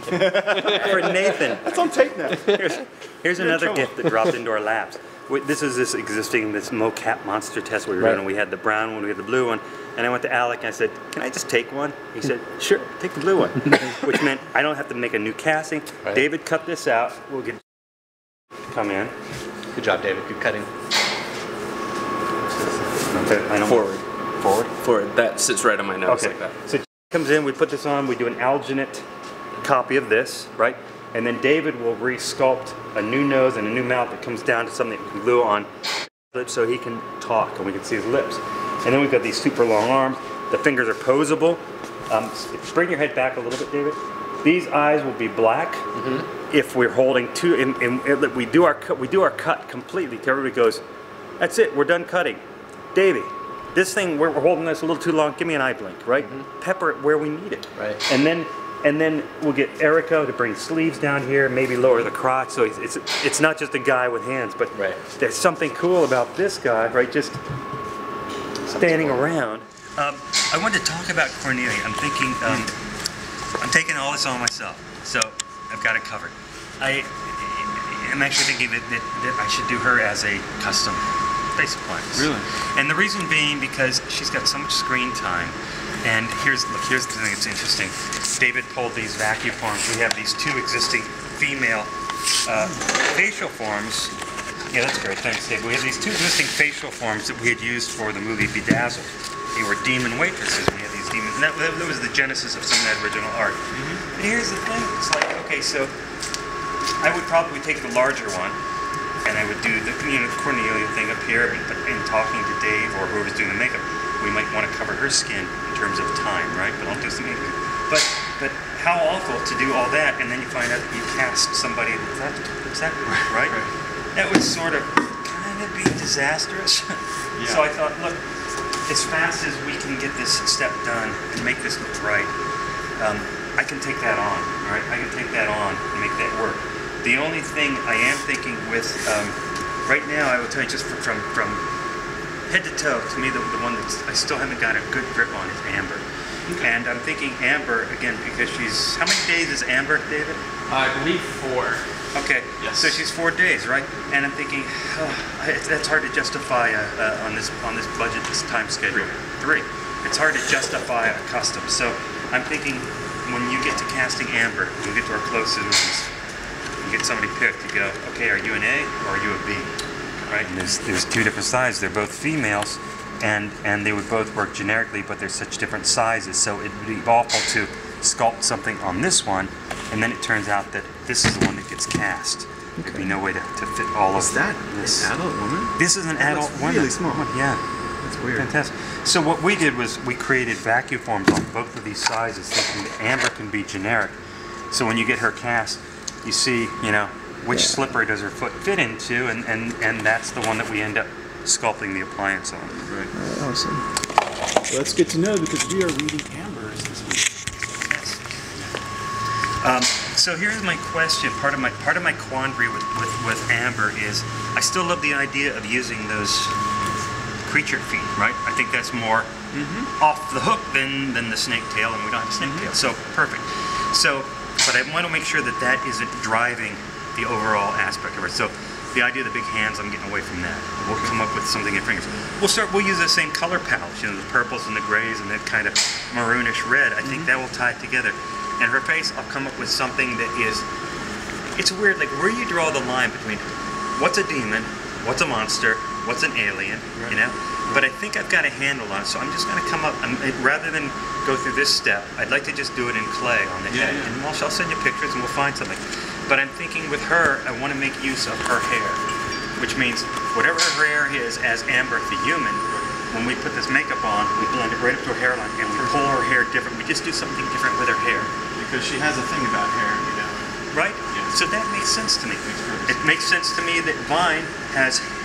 For Nathan. That's on tape now. Here's another gift that dropped into our laps. This is this mocap monster test we were doing. We had the brown one, we had the blue one, and I went to Alec and I said, "Can I just take one?" He said, "Sure, take the blue one," which meant I don't have to make a new casting. Right. David, cut this out. We'll get come in. Good job, David. Good cutting. Forward. That sits right on my nose like that. So comes in, we put this on, we do an alginate copy of this, right? And then David will re-sculpt a new nose and a new mouth that comes down to something that we can glue on lips so he can talk and we can see his lips. And then we've got these super long arms. The fingers are posable. Bring your head back a little bit, David. These eyes will be black if we're holding two. And we do our cut completely. Everybody goes, "That's it. We're done cutting." Davey, this thing we're holding this a little too long. Give me an eye blink, right? Pepper it where we need it. Right. And then we'll get Erica to bring sleeves down here, maybe lower the crotch, so it's not just a guy with hands, but there's something cool about this guy, right? Just standing around. I wanted to talk about Cornelia. I'm thinking, I'm taking all this on myself, so I've got it covered. I'm actually thinking that I should do her as a custom face appliance. Really? And the reason being because she's got so much screen time. And here's the thing that's interesting. David pulled these vacuum forms. We have these two existing female facial forms. Yeah, that's great. Thanks, David. We have these two existing facial forms that we had used for the movie Bedazzled. They were demon waitresses. We had these demons. And that was the genesis of some of that original art. But here's the thing. It's like, okay, so I would probably take the larger one, and I would do the Cornelia thing up here, and talking to Dave or whoever's doing the makeup. We might want to cover her skin in terms of time, right? But I'll do some makeup. But how awful to do all that, and then you find out that you cast somebody that's that right? That would sort of kind of be disastrous. So I thought, look, as fast as we can get this step done and make this look right, I can take that on, all right? I can take that on and make that work. The only thing I am thinking with, right now, I will tell you just from head to toe, to me, the one that I still haven't got a good grip on is Amber. Okay. And I'm thinking Amber, again, because she's, how many days is Amber, David? I believe 4. Okay, yes. So she's 4 days, right? And I'm thinking, that's hard to justify on this budget, this time schedule. 3. It's hard to justify a custom. So I'm thinking, when you get to casting Amber, we'll get to our closest ones, you get somebody picked, you go, okay, are you an A or are you a B? Right? And there's two different sizes. They're both females, and they would both work generically, but they're such different sizes. So it would be awful to sculpt something on this one, and then it turns out that this is the one that gets cast. There'd be no way to fit all of this. An adult woman? This is an adult woman. Really small. Yeah. That's weird. Fantastic. So what we did was we created vacuum forms on both of these sizes, thinking that Amber can be generic. So when you get her cast, you see, which slipper does her foot fit into, and that's the one that we end up sculpting the appliance on. Right. Awesome. Well, that's good to know because we are reading Amber's this week. So here's my question. Part of my quandary with Amber is I still love the idea of using those creature feet, right? I think that's more off the hook than the snake tail, and we don't have a snake tail, so perfect. So, but I want to make sure that isn't driving the overall aspect of it. So the idea of the big hands, I'm getting away from that. We'll come up with something in fingers. We'll use the same color palette, the purples and the grays and that kind of maroonish red. I think that will tie it together. And her face, I'll come up with something that is, it's weird, like where you draw the line between what's a demon, what's a monster, what's an alien, But I think I've got a handle on it, so I'm just going to come up, rather than go through this step, I'd like to just do it in clay on the head. And I'll send you pictures and we'll find something. But I'm thinking with her, I want to make use of her hair, which means whatever her hair is as Amber the human, when we put this makeup on, we blend it right up to her hairline and we pull her hair different. We just do something different with her hair. Because she has a thing about hair, Right? Yeah. So that makes sense to me. It makes sense to me that Vine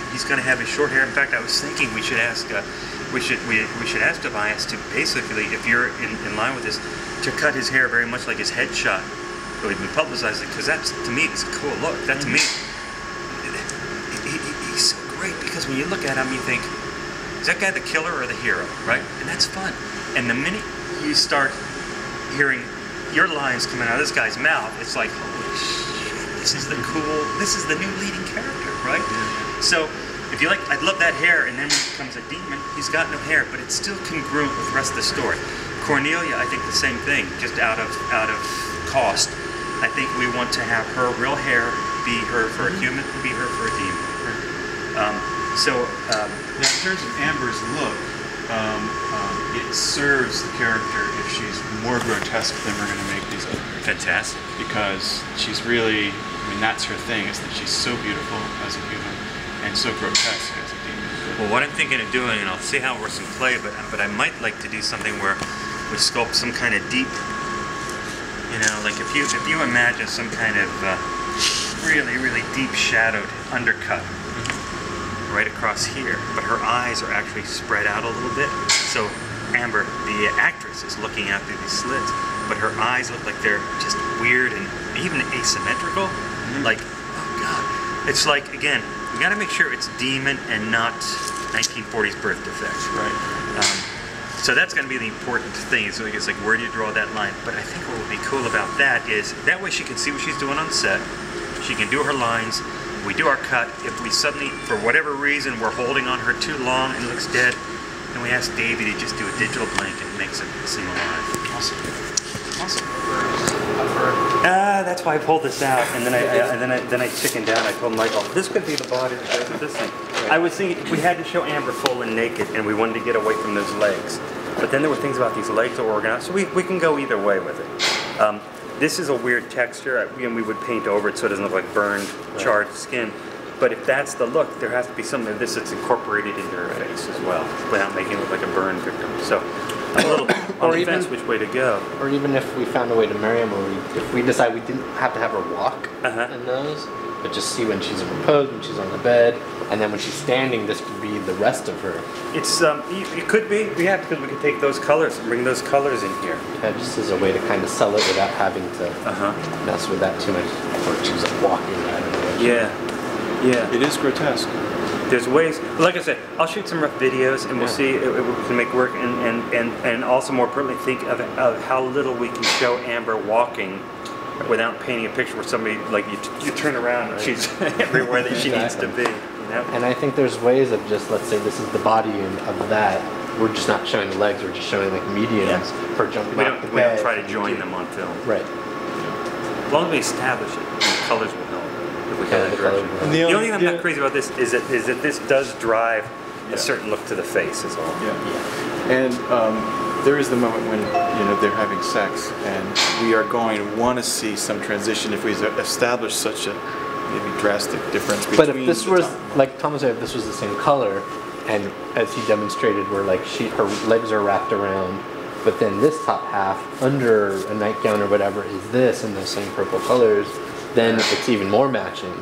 he's going to have his short hair. In fact, I was thinking we should ask Tobias to basically, if you're in line with this, to cut his hair very much like his headshot. So we publicize it, because that's, to me, it's a cool look. That to me, he's so great, because when you look at him, you think, is that guy the killer or the hero, right? And that's fun. And the minute you start hearing your lines coming out of this guy's mouth, it's like, holy shit, this is the new leading character, right? So if you like, I'd love that hair, and then when he becomes a demon, he's got no hair, but it's still congruent with the rest of the story. Cornelia, I think the same thing, just out of cost. I think we want to have her real hair be her for a human, be her for a demon. Now, in terms of Amber's look, it serves the character if she's more grotesque than we're going to make these other. Fantastic. Because she's really, I mean, that's her thing, is that she's so beautiful as a human and so grotesque as a demon. Well, what I'm thinking of doing, and I'll see how it works in play, but I might like to do something where we sculpt some kind of deep, you know, like if you imagine some kind of really, really deep shadowed undercut right across here, but her eyes are actually spread out a little bit. So Amber, the actress, is looking out through these slits, but her eyes look like they're just weird and even asymmetrical. Like, oh God. It's like, again, we got to make sure it's demon and not 1940s birth defect. Right. So that's going to be the important thing. So it's like, where do you draw that line? But I think what would be cool about that is that way she can see what she's doing on set. She can do her lines. We do our cut. If we suddenly, for whatever reason, we're holding on her too long and it looks dead, then we ask Davey to just do a digital blank and makes it seem alive. Awesome. Awesome. That's why I pulled this out, and then I chickened out. I told Michael, this could be the body that goes with this thing. Right. I was thinking we had to show Amber full and naked, and we wanted to get away from those legs. But then there were things about these legs that were organized, so we can go either way with it. This is a weird texture, and we would paint over it so it doesn't look like burned, charred skin. But if that's the look, there has to be something of this that's incorporated into her face as well, without making it look like a burn victim. So I'm a little on the fence which way to go. Or even if we found a way to marry him, or if we decide we didn't have to have her walk in those, but just see when she's in repose, when she's on the bed, and then when she's standing, this could be the rest of her. It's it could be, because we could take those colors and bring those colors in here. Yeah, just as a way to kind of sell it without having to mess with that too much. Or she's walking, I don't know. Yeah. It is grotesque. There's ways, like I said, I'll shoot some rough videos and we'll see if we can make work, and also more importantly think of how little we can show Amber walking without painting a picture where somebody, like you turn around and she's everywhere that she needs to be. You know? And I think there's ways of just, let's say this is the body of that, we're just not showing the legs, we're just showing like mediums for jumping off the bed. We don't try to join them on film. Right. As long as we establish it, the colors will help. If we go that direction. The only thing I'm not crazy about this is that this does drive a certain look to the face, is all. And there is the moment when they're having sex, and we are going to want to see some transition if we establish such a maybe drastic difference between. But if this was like Thomas said, if this was the same color, and as he demonstrated, where like her legs are wrapped around, but then this top half under a nightgown or whatever is this in those same purple colors, then it's even more matching.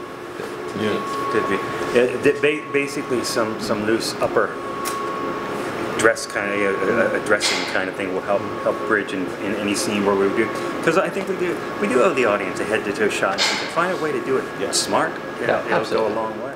Could be. Basically, some loose upper dress kind of a dressing kind of thing will help bridge in any scene where we do, because I think we do owe the audience a head to toe shot. If we can find a way to do it smart, it'll go a long way.